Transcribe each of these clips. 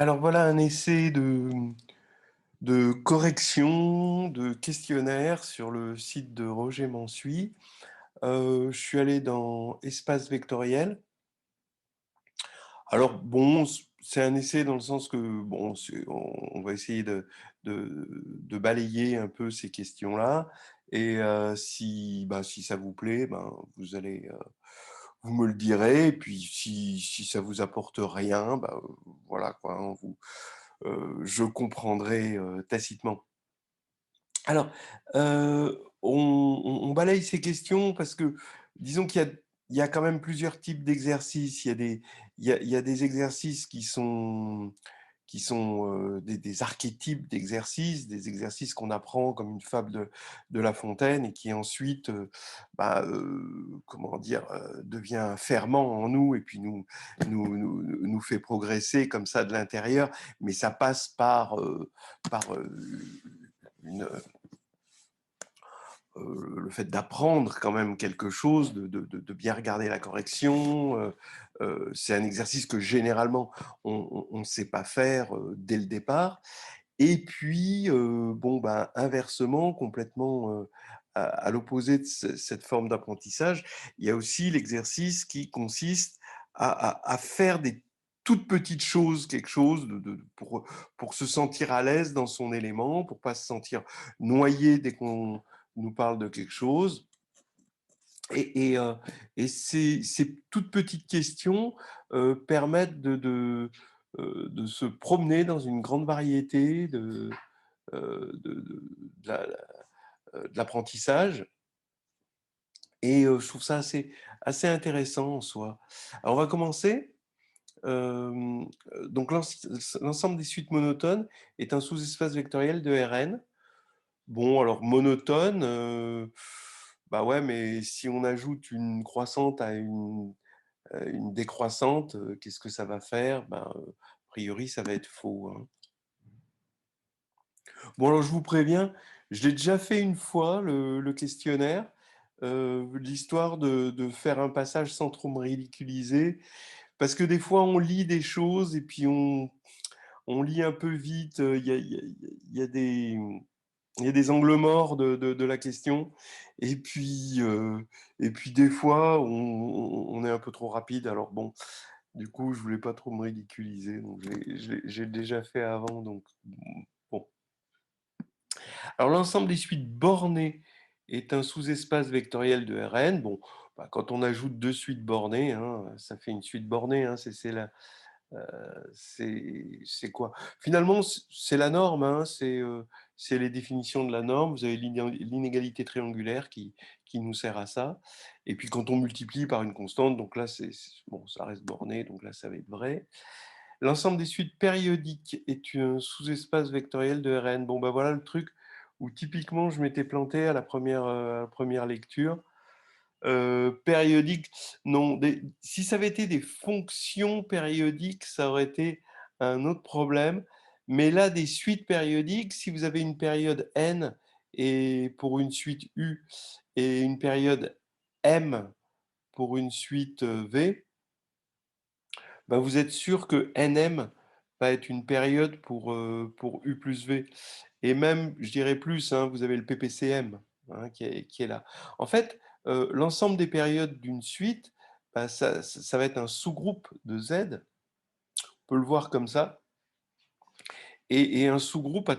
Alors voilà un essai de correction de questionnaire sur le site de Roger Mansuy. Je suis allé dans espace vectoriel. Alors bon, c'est un essai dans le sens que bon, on va essayer de balayer un peu ces questions-là et si ça vous plaît, ben, vous me le direz et puis si ça vous apporte rien, bah, voilà quoi, hein, je comprendrai, tacitement. Alors, on balaye ces questions parce que disons qu'il y a quand même plusieurs types d'exercices. Il y a des exercices qui sont, des archétypes d'exercices, des exercices qu'on apprend comme une fable de La Fontaine et qui ensuite, comment dire? Devient un ferment en nous et puis nous fait progresser comme ça de l'intérieur. Mais ça passe par une, le fait d'apprendre quand même quelque chose, de bien regarder la correction. C'est un exercice que généralement on ne sait pas faire dès le départ. Et puis, bon, ben, inversement, complètement à l'opposé de cette forme d'apprentissage, il y a aussi l'exercice qui consiste à faire des toutes petites choses, quelque chose pour se sentir à l'aise dans son élément, pour pas se sentir noyé dès qu'on nous parle de quelque chose. Et, et, euh, et ces toutes petites questions permettent de se promener dans une grande variété de l'apprentissage. Et je trouve ça assez intéressant en soi. Alors on va commencer. Euh, donc l'ensemble des suites monotones est un sous-espace vectoriel de Rn. Bon, alors monotone, bah ouais, mais si on ajoute une croissante à une décroissante, qu'est-ce que ça va faire? Ben, a priori, ça va être faux, hein. Bon, alors je vous préviens, je l'ai déjà fait une fois, le questionnaire, l'histoire de faire un passage sans trop me ridiculiser, parce que des fois, on lit des choses et puis on lit un peu vite, il y a il y a des angles morts de la question. Et puis des fois, on est un peu trop rapide. Alors bon, du coup, je voulais pas trop me ridiculiser. Donc j'ai déjà fait avant. Donc bon. Alors l'ensemble des suites bornées est un sous-espace vectoriel de Rn. Bon, bah, quand on ajoute deux suites bornées, hein, ça fait une suite bornée. Hein, c'est quoi? Finalement, c'est la norme, hein, c'est les définitions de la norme. Vous avez l'inégalité triangulaire qui nous sert à ça. Et puis quand on multiplie par une constante, donc là, bon, ça reste borné, donc là, ça va être vrai. L'ensemble des suites périodiques est un sous-espace vectoriel de Rn. Bon, bah voilà le truc où typiquement je m'étais planté à la première lecture. Périodique, non. Si ça avait été des fonctions périodiques, ça aurait été un autre problème. Mais là, des suites périodiques, si vous avez une période n et pour une suite u et une période m pour une suite v, ben vous êtes sûr que nm va être une période pour u plus v. Et même, je dirais plus, hein, vous avez le PPCM hein, qui est là. En fait, l'ensemble des périodes d'une suite, bah, ça va être un sous-groupe de Z, on peut le voir comme ça, et un sous-groupe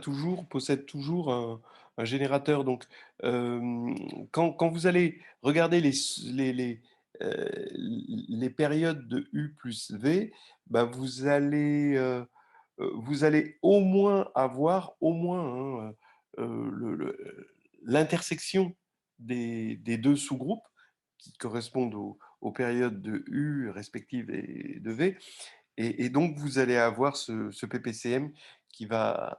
possède toujours un générateur. Donc, quand vous allez regarder les périodes de U plus V, bah, vous allez au moins avoir, au moins, hein, l'intersection des deux sous-groupes qui correspondent aux périodes de U respectives et de V. Et donc, vous allez avoir ce PPCM qui va,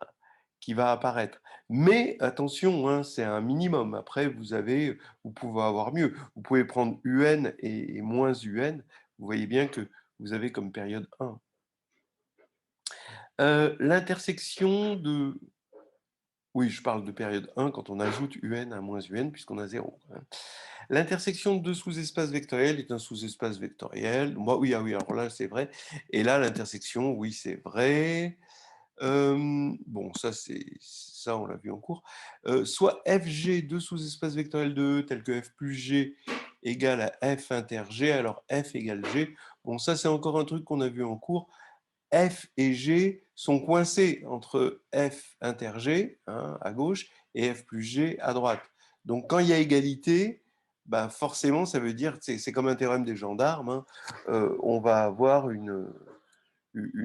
qui va apparaître. Mais attention, hein, c'est un minimum. Après, vous pouvez avoir mieux. Vous pouvez prendre UN et moins UN. Vous voyez bien que vous avez comme période 1. L'intersection Oui, je parle de période 1 quand on ajoute UN à moins UN puisqu'on a 0. L'intersection de deux sous-espaces vectoriels est un sous-espace vectoriel. Moi, oui, ah oui, alors là, c'est vrai. Et là, l'intersection, oui, c'est vrai. Bon, ça, on l'a vu en cours. Soit FG, deux sous-espaces vectoriels de E, tels que F plus G égale à F inter G, alors F égale G. Bon, ça, c'est encore un truc qu'on a vu en cours. F et G sont coincés entre F inter G, hein, à gauche, et F plus G à droite. Donc, quand il y a égalité, bah forcément, ça veut dire, c'est comme un théorème des gendarmes, hein, on va avoir une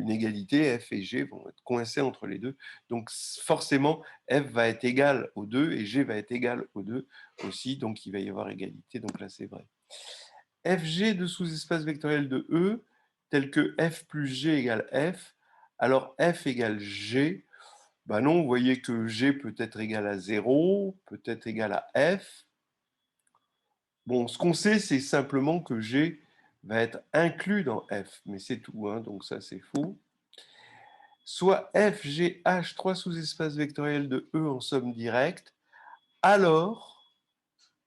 égalité, F et G vont être coincés entre les deux. Donc forcément, F va être égal aux deux et G va être égal aux deux aussi, donc il va y avoir égalité, donc là c'est vrai. FG de sous-espace vectoriel de E, tel que F plus G égale F, alors F égale G, ben non, vous voyez que G peut être égal à 0, peut être égal à F. Bon, ce qu'on sait, c'est simplement que G va être inclus dans F, mais c'est tout, hein, donc ça c'est faux. Soit F, G, H, trois sous-espaces vectoriels de E en somme directe, alors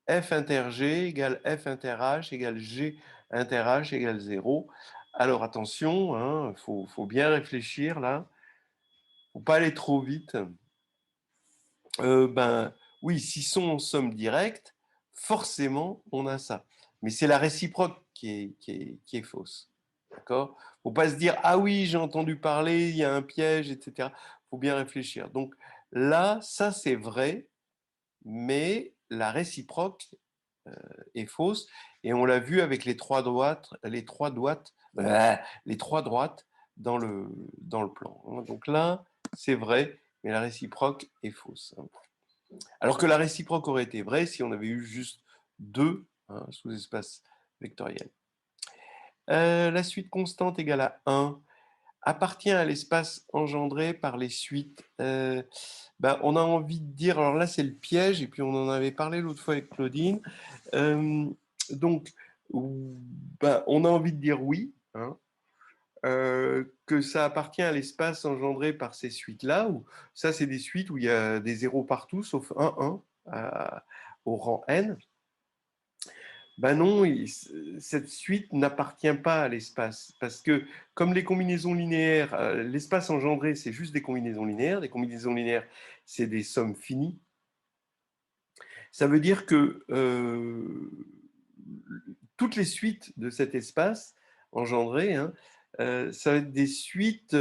F inter G égale F inter H égale G inter H égale 0. Alors attention, hein, faut bien réfléchir là, faut pas aller trop vite. Ben oui, s'ils sont en somme directe, forcément on a ça. Mais c'est la réciproque qui est fausse. D'accord? Faut pas se dire ah oui, j'ai entendu parler, il y a un piège, etc. Faut bien réfléchir. Donc là, ça c'est vrai, mais la réciproque est fausse. Et on l'a vu avec les trois droites dans le plan. Donc là, c'est vrai, mais la réciproque est fausse. Alors que la réciproque aurait été vraie si on avait eu juste deux, hein, sous-espaces vectoriels. La suite constante égale à 1 appartient à l'espace engendré par les suites. Ben, on a envie de dire, alors là c'est le piège, et puis on en avait parlé l'autre fois avec Claudine. Euh, donc, ben, on a envie de dire oui, hein, que ça appartient à l'espace engendré par ces suites-là, ou ça c'est des suites où il y a des zéros partout, sauf un au rang n. Ben non, cette suite n'appartient pas à l'espace, parce que comme les combinaisons linéaires, l'espace engendré, c'est juste des combinaisons linéaires. Des combinaisons linéaires, c'est des sommes finies. Ça veut dire que toutes les suites de cet espace engendré, hein, ça va être des suites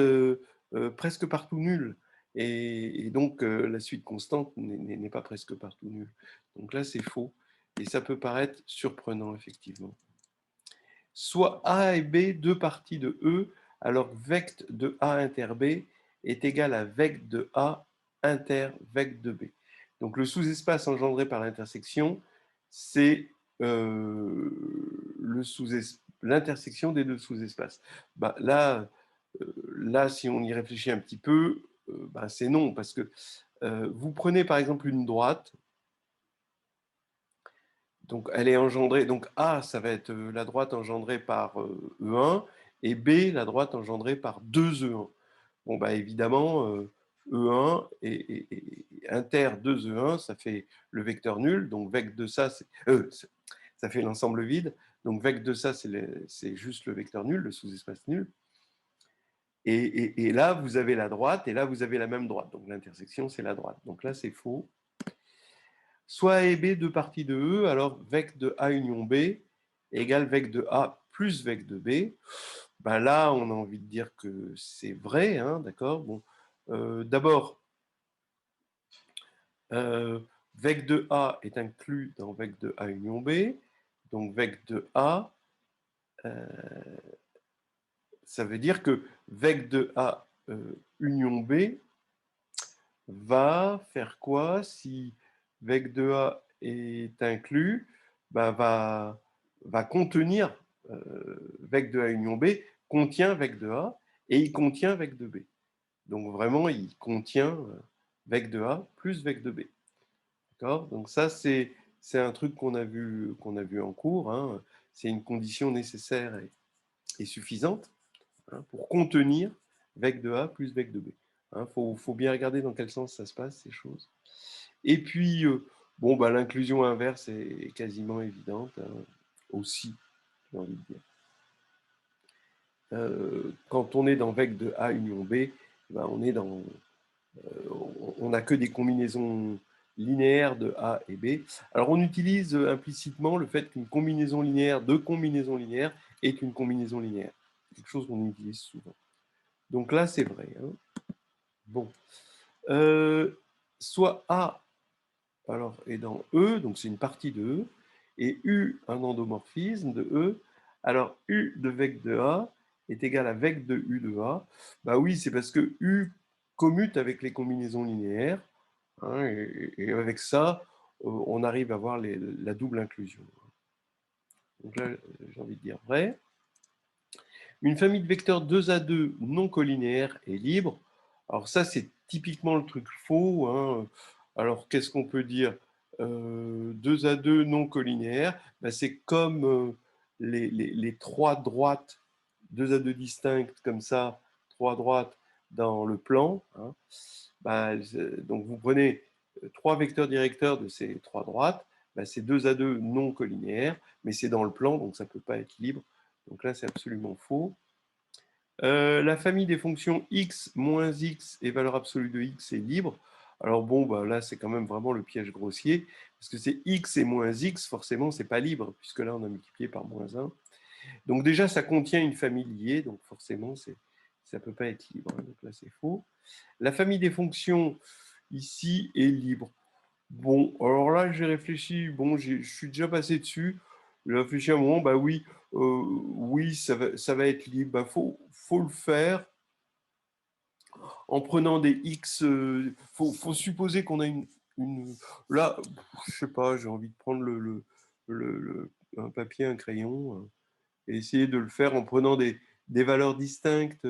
presque partout nulles. Et donc, la suite constante n'est pas presque partout nulle. Donc là, c'est faux. Et ça peut paraître surprenant, effectivement. Soit A et B, deux parties de E, alors vect de A inter B est égal à vect de A inter vect de B. Donc le sous-espace engendré par l'intersection, c'est l'intersection des deux sous-espaces. Bah, là, si on y réfléchit un petit peu, bah, c'est non, parce que vous prenez par exemple une droite, donc elle est engendrée, donc A, ça va être la droite engendrée par E1, et B, la droite engendrée par 2 E1. Bon, bah évidemment, E1 et inter 2 E1, ça fait le vecteur nul, donc vec de ça, ça fait l'ensemble vide, donc vec de ça, c'est juste le vecteur nul, le sous-espace nul. Et là, vous avez la droite, et là, vous avez la même droite. Donc l'intersection, c'est la droite. Donc là, c'est faux. Soit A et B, deux parties de E, alors vec de A union B égale vec de A plus vec de B. Ben là, on a envie de dire que c'est vrai, hein, d'accord. Bon, d'abord, vec de A est inclus dans vec de A union B, donc vec de A, ça veut dire que vec de A union B va faire quoi si vec de A est inclus, bah, va contenir vec de A union B, contient vec de A, et il contient vec de B. Donc vraiment, il contient vec de A plus vec de B. D'accord? Donc ça, c'est un truc qu'on a vu en cours, hein. C'est une condition nécessaire et suffisante, hein, pour contenir vec de A plus vec de B. Faut bien regarder dans quel sens ça se passe, ces choses. Et puis, bon, bah, l'inclusion inverse est quasiment évidente, hein, aussi, j'ai envie de dire. Quand on est dans vec de A union B, ben, on n'a que des combinaisons linéaires de A et B. Alors on utilise implicitement le fait qu'une combinaison linéaire de combinaisons linéaires est une combinaison linéaire. C'est quelque chose qu'on utilise souvent. Donc là, c'est vrai. Hein. Bon. Soit A alors, est dans E, donc c'est une partie de E, et U, un endomorphisme de E. Alors, U de vec de A est égal à vec de U de A. Bah oui, c'est parce que U commute avec les combinaisons linéaires, hein, et avec ça, on arrive à avoir la double inclusion. Donc là, j'ai envie de dire vrai. Une famille de vecteurs 2 à 2 non collinéaires est libre. Alors ça, c'est typiquement le truc faux. Hein. Alors, qu'est-ce qu'on peut dire 2 à 2 non collinéaires, ben, c'est comme les trois droites, 2 à 2 distinctes, comme ça, trois droites dans le plan. Hein. Ben, donc, vous prenez trois vecteurs directeurs de ces trois droites, ben, c'est 2 à 2 non collinéaires, mais c'est dans le plan, donc ça ne peut pas être libre. Donc là, c'est absolument faux. La famille des fonctions x moins x et valeur absolue de x est libre. Alors bon, bah là, c'est quand même vraiment le piège grossier, parce que c'est x et moins x, forcément, c'est pas libre, puisque là, on a multiplié par moins 1. Donc déjà, ça contient une famille liée, donc forcément, ça ne peut pas être libre. Hein, donc là, c'est faux. La famille des fonctions, ici, est libre. Bon, alors là, j'ai réfléchi, bon, je suis déjà passé dessus. J'ai réfléchi un moment, bah oui, oui, ça va être libre. Bah, faut le faire en prenant des X. Faut supposer qu'on a Là, je sais pas, j'ai envie de prendre un papier, un crayon, et essayer de le faire en prenant des valeurs distinctes.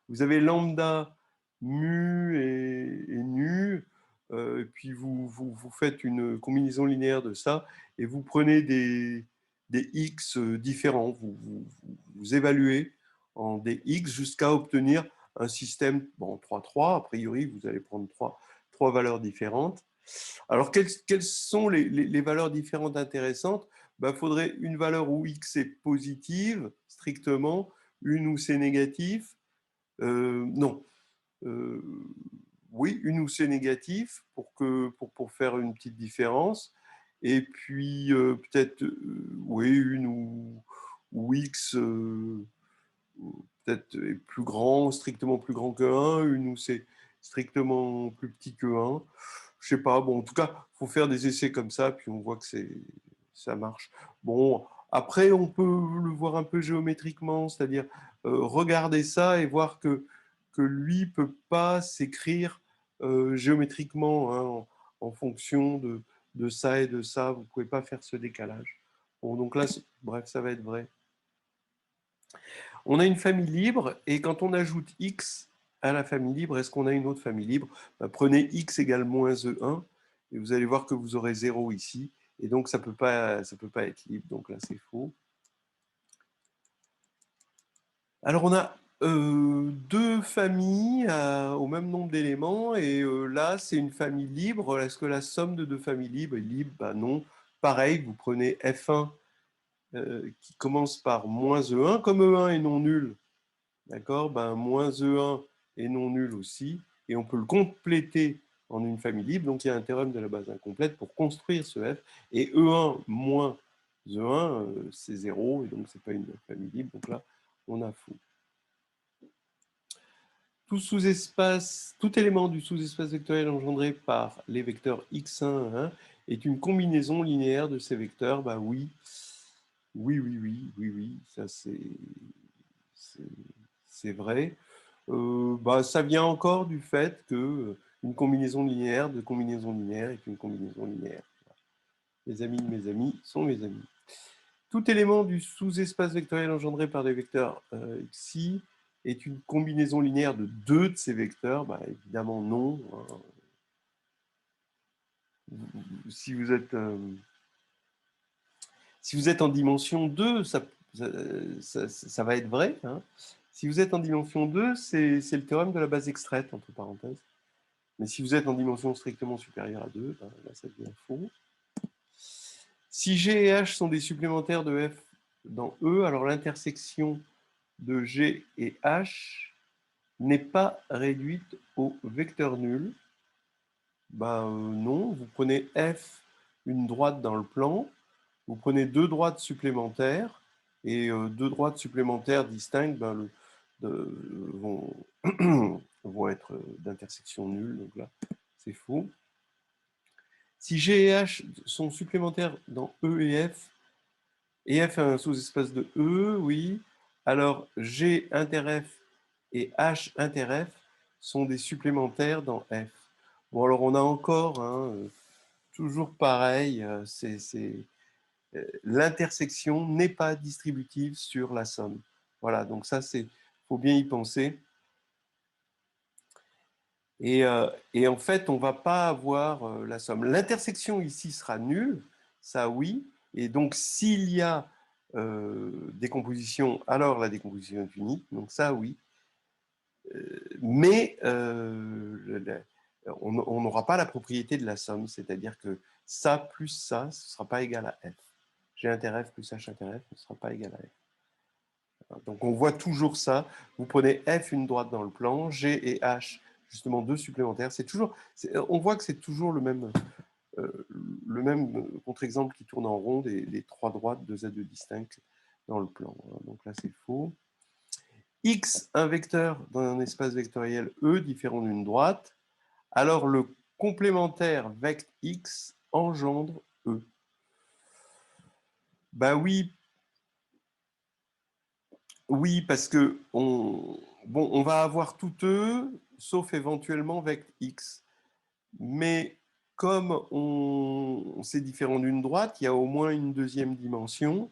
Vous avez lambda, mu et nu, et puis vous faites une combinaison linéaire de ça, et vous prenez des x différents, vous évaluez en des x jusqu'à obtenir un système, bon, 3-3, a priori, vous allez prendre trois valeurs différentes. Alors, quelles sont les valeurs différentes intéressantes? Il faudrait une valeur où x est positive, strictement, une où c'est négatif. Non. Euh, oui, une où c'est négatif pour faire une petite différence. Et puis, peut-être, oui, une où x peut-être est plus grand, strictement plus grand que 1, une où c'est strictement plus petit que 1. Je sais pas, bon, en tout cas, il faut faire des essais comme ça, puis on voit que ça marche. Bon, après, on peut le voir un peu géométriquement, c'est-à-dire regarder ça et voir que lui ne peut pas s'écrire géométriquement hein, en fonction de ça et de ça. Vous ne pouvez pas faire ce décalage. Bon, donc là, bref, ça va être vrai. On a une famille libre, et quand on ajoute x à la famille libre, est-ce qu'on a une autre famille libre? Prenez x égale moins E1, et vous allez voir que vous aurez 0 ici, et donc ça peut pas être libre, donc là c'est faux. Alors on a deux familles au même nombre d'éléments, et là c'est une famille libre. Est-ce que la somme de deux familles libres est libre? Non. Pareil, vous prenez F1 qui commence par moins E1, comme E1 est non nul, d'accord, moins E1 est non nul aussi, et on peut le compléter en une famille libre, donc il y a un théorème de la base incomplète pour construire ce F, et E1 moins E1, c'est 0, et donc c'est pas une famille libre, donc là, on a faux. Tout élément du sous-espace vectoriel engendré par les vecteurs x1, 1 est une combinaison linéaire de ces vecteurs. Bah oui, oui, ça c'est vrai. Ça vient encore du fait que une combinaison linéaire de combinaison linéaire est une combinaison linéaire. Les amis de mes amis sont mes amis. Tout élément du sous-espace vectoriel engendré par des vecteurs xi est une combinaison linéaire de deux de ces vecteurs. Évidemment, non. Si vous êtes, si vous êtes en dimension 2, ça va être vrai. Hein. Si vous êtes en dimension 2, c'est le théorème de la base extraite, entre parenthèses. Mais si vous êtes en dimension strictement supérieure à 2, ben, là, ça devient faux. Si G et H sont des supplémentaires de F dans E, alors l'intersection de G et H n'est pas réduite au vecteur nul. Ben, non, vous prenez F, une droite dans le plan, vous prenez deux droites supplémentaires, et deux droites supplémentaires distinctes ben, vont, vont être d'intersection nulle, donc là, c'est faux. Si G et H sont supplémentaires dans E et F a un sous-espace de E, oui, alors G inter F et H inter F sont des supplémentaires dans F. Bon, alors on a encore, hein, toujours pareil, l'intersection n'est pas distributive sur la somme. Voilà, donc ça, il faut bien y penser. Et en fait, on ne va pas avoir la somme. L'intersection ici sera nulle, ça oui. Et donc, s'il y a décomposition, alors la décomposition est unique. Donc ça oui. Mais on n'aura pas la propriété de la somme, c'est-à-dire que ça plus ça, ce ne sera pas égal à f. G inter f plus h inter f ne sera pas égal à f. Donc on voit toujours ça. Vous prenez f une droite dans le plan, g et h justement deux supplémentaires. On voit que c'est toujours le même contre-exemple qui tourne en rond des trois droites, deux Z2 distinctes dans le plan. Donc là c'est faux. X, un vecteur dans un espace vectoriel E différent d'une droite, alors le complémentaire vect X engendre E. Ben oui, parce que on va avoir tout E, sauf éventuellement vect X. Mais comme c'est différent d'une droite, il y a au moins une deuxième dimension.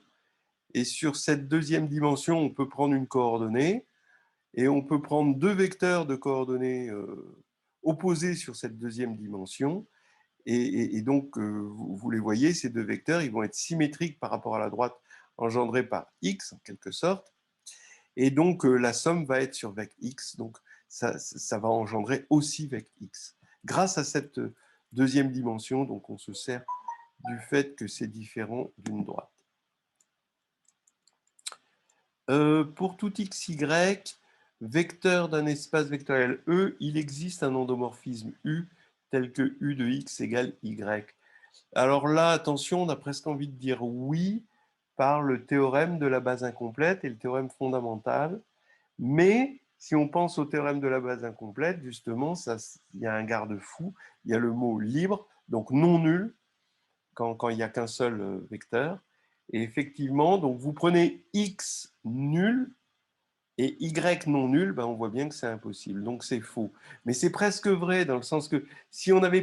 Et sur cette deuxième dimension, on peut prendre une coordonnée. Et on peut prendre deux vecteurs de coordonnées opposés sur cette deuxième dimension. Et donc, vous les voyez, ces deux vecteurs, ils vont être symétriques par rapport à la droite engendrée par x, en quelque sorte. Et donc, la somme va être sur vec x. Donc, ça va engendrer aussi vec x. Grâce à cette deuxième dimension, donc on se sert du fait que c'est différent d'une droite. Pour tout x, y, vecteur d'un espace vectoriel E, il existe un endomorphisme U tel que U de x égale y. Alors là, attention, on a presque envie de dire oui par le théorème de la base incomplète et le théorème fondamental. Mais si on pense au théorème de la base incomplète, justement, il y a un garde-fou, il y a le mot libre, donc non nul, quand il n'y a qu'un seul vecteur. Et effectivement, donc vous prenez x nul, et y non nul, ben on voit bien que c'est impossible, donc c'est faux. Mais c'est presque vrai dans le sens que si on avait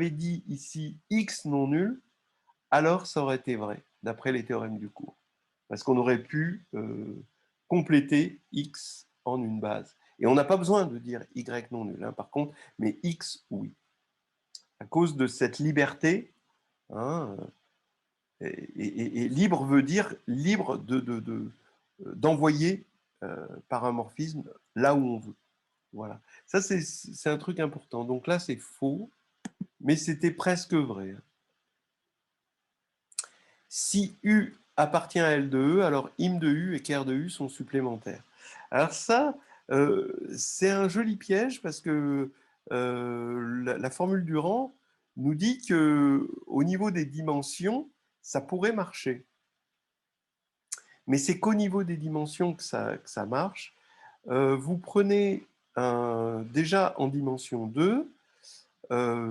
dit ici x non nul, alors ça aurait été vrai, d'après les théorèmes du cours. Parce qu'on aurait pu compléter x en une base. Et on n'a pas besoin de dire y non nul, hein, par contre, mais x oui. À cause de cette liberté, hein, et libre veut dire libre d'envoyer par un morphisme là où on veut. Voilà. Ça, c'est un truc important. Donc là, c'est faux, mais c'était presque vrai. Si U appartient à L de E, alors im de U et ker de U sont supplémentaires. Alors ça, c'est un joli piège parce que la formule du rang nous dit qu'au niveau des dimensions, ça pourrait marcher. Mais c'est qu'au niveau des dimensions que ça marche. Vous prenez déjà en dimension 2,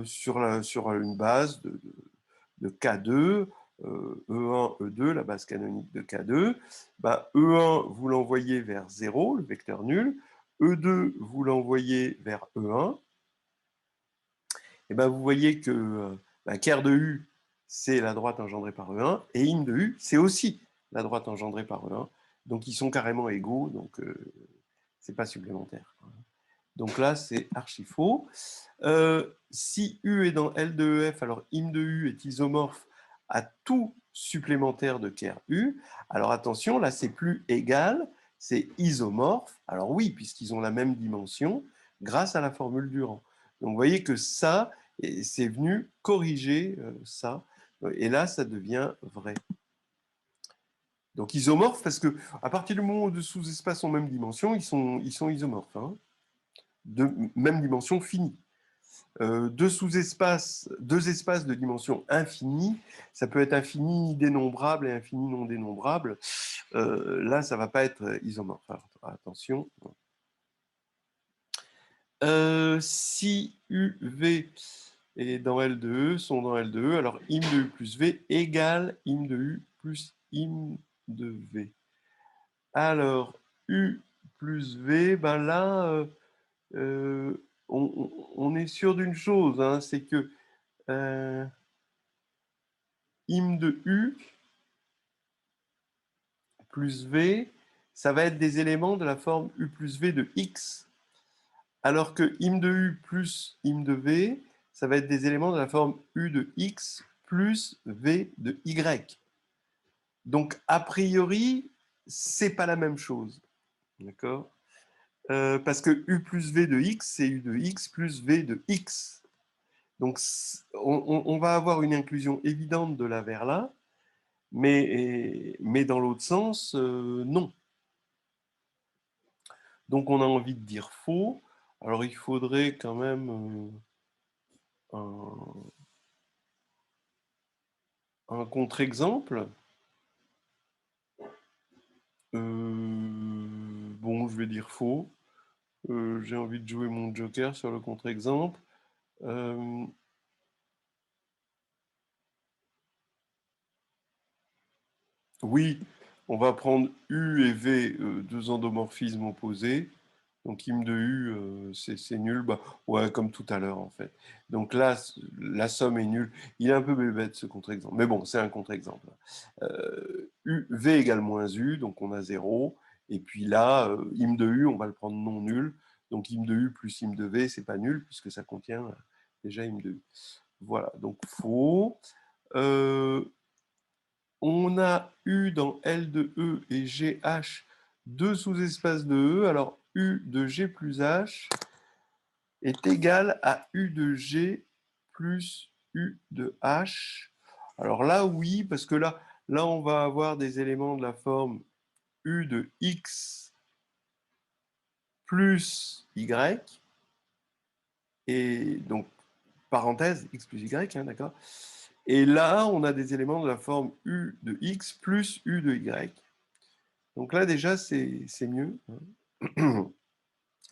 sur une base de K2, E1, E2, la base canonique de K2, bah, E1, vous l'envoyez vers 0, le vecteur nul, E2, vous l'envoyez vers E1, et ben vous voyez que ker de U, c'est la droite engendrée par E1, et im de U, c'est aussi la droite engendrée par E1, donc ils sont carrément égaux, donc c'est pas supplémentaire. Donc là, c'est archi faux. Si U est dans L de EF, alors im de U est isomorphe à tout supplémentaire de ker U. Alors attention, là, c'est plus égal, c'est isomorphe. Alors oui, puisqu'ils ont la même dimension, grâce à la formule Durand. Donc vous voyez que ça, c'est venu corriger ça. Et là, ça devient vrai. Donc isomorphes, parce que à partir du moment où deux sous-espaces ont même dimension, ils sont isomorphes, hein, de même dimension finie. Deux espaces de dimension infinie, ça peut être infini dénombrable et infini non dénombrable. Là, ça ne va pas être isomorphe. Alors, attention. Si U, V et dans L de E sont dans L de E, alors im de U plus V égale im de U plus im de V. Alors, U plus V, ben là, on est sûr d'une chose, hein, c'est que im de U plus V, ça va être des éléments de la forme U plus V de X, alors que im de U plus im de V, ça va être des éléments de la forme U de X plus V de Y. Donc, a priori, c'est pas la même chose. D'accord, parce que U plus V de X, c'est U de X plus V de X. Donc, on va avoir une inclusion évidente de là vers là, mais dans l'autre sens, non. Donc, on a envie de dire faux. Alors, il faudrait quand même un contre-exemple. Bon, je vais dire faux. J'ai envie de jouer mon joker sur le contre-exemple. Oui, on va prendre U et V, deux endomorphismes opposés. Donc im de U, c'est nul. Bah, ouais, comme tout à l'heure en fait. Donc là, la somme est nulle. Il est un peu bébête ce contre-exemple. Mais bon, c'est un contre-exemple. V égale moins U, donc on a 0. Et puis là, im de U, on va le prendre non nul. Donc im de U plus im de V, c'est pas nul puisque ça contient déjà im de U. Voilà, donc faux. On a U dans L de E et GH, deux sous-espaces de E. Alors, U de G plus H est égal à U de G plus U de H. Alors là, oui, parce que là, on va avoir des éléments de la forme U de X plus Y. Et donc, parenthèse, X plus Y, hein, d'accord. Et là, on a des éléments de la forme U de X plus U de Y. Donc là, déjà, c'est mieux.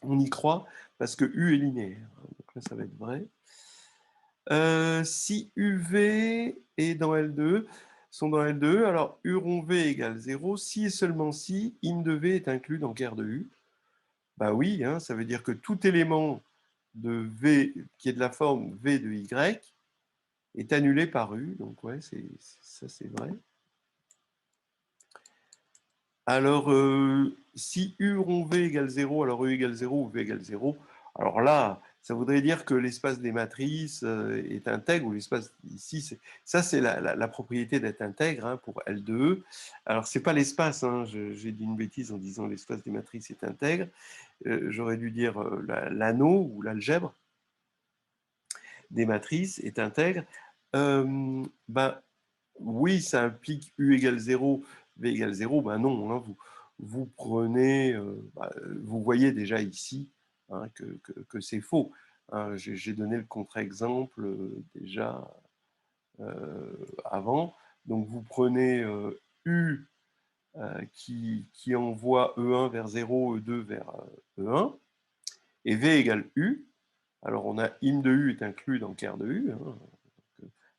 On y croit parce que U est linéaire. Donc là, ça va être vrai. Si UV est dans L2, sont dans L2, alors U rond V égale 0. Si et seulement si im de V est inclus dans ker de U. Bah oui, hein, ça veut dire que tout élément de V qui est de la forme V de Y est annulé par U. Donc ouais, ça c'est vrai. Alors, si U rond V égale 0, alors E égale 0 ou V égale 0, alors là, ça voudrait dire que l'espace des matrices est intègre, ou l'espace ici, ça c'est la propriété d'être intègre hein, pour L de E. Alors, ce n'est pas l'espace, hein, j'ai dit une bêtise en disant l'espace des matrices est intègre. J'aurais dû dire l'anneau ou l'algèbre des matrices est intègre. Ben, oui, ça implique U égale 0, V égale 0. Ben non, hein, vous prenez, vous voyez déjà ici hein, que c'est faux. Hein, j'ai donné le contre-exemple déjà avant. Donc vous prenez U qui envoie E1 vers 0, E2 vers E1, et V égale U. Alors on a im de U est inclus dans ker de U. Hein,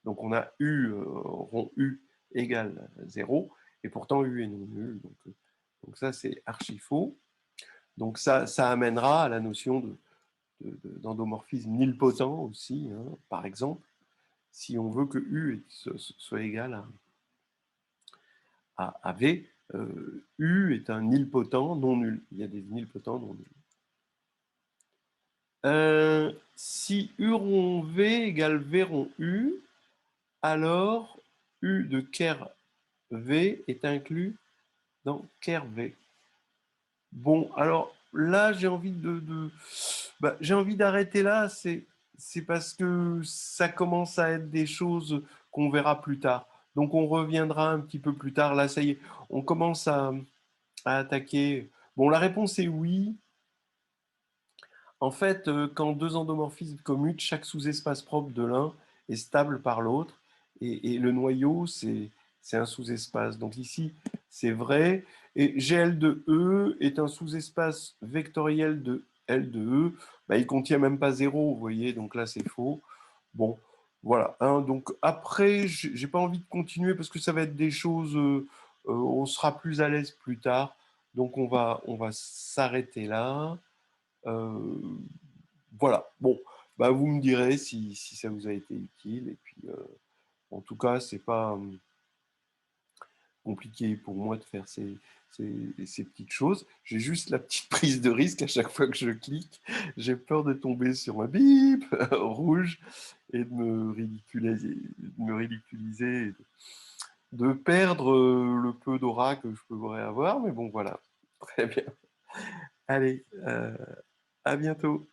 donc on a U rond U égale 0, et pourtant U est non nul. Donc ça, c'est archi faux. Donc ça amènera à la notion d'endomorphisme nilpotent aussi, hein, par exemple, si on veut que U soit égal à V, U est un nilpotent non nul. Il y a des nilpotents non nuls. Si U rond V égale V rond U, alors U de ker V est inclus dans ker V. Bon, alors là, j'ai envie d'arrêter là. C'est parce que ça commence à être des choses qu'on verra plus tard. Donc on reviendra un petit peu plus tard. Là, ça y est, on commence à attaquer. Bon, la réponse est oui. En fait, quand deux endomorphismes commutent, chaque sous-espace propre de l'un est stable par l'autre, et le noyau, c'est un sous-espace. Donc ici, c'est vrai. Et GL de E est un sous-espace vectoriel de L de E. Bah, il contient même pas zéro, vous voyez, donc là, c'est faux. Bon, voilà. Hein, donc après, j'ai pas envie de continuer parce que ça va être des choses, on sera plus à l'aise plus tard. Donc on va s'arrêter là. Euh, voilà. Bon, bah, vous me direz si ça vous a été utile. Et puis, en tout cas, c'est pas compliqué pour moi de faire ces petites choses. J'ai juste la petite prise de risque à chaque fois que je clique. J'ai peur de tomber sur un bip rouge et de me ridiculiser, et de perdre le peu d'aura que je pourrais avoir. Mais bon, voilà. Très bien. Allez, à bientôt.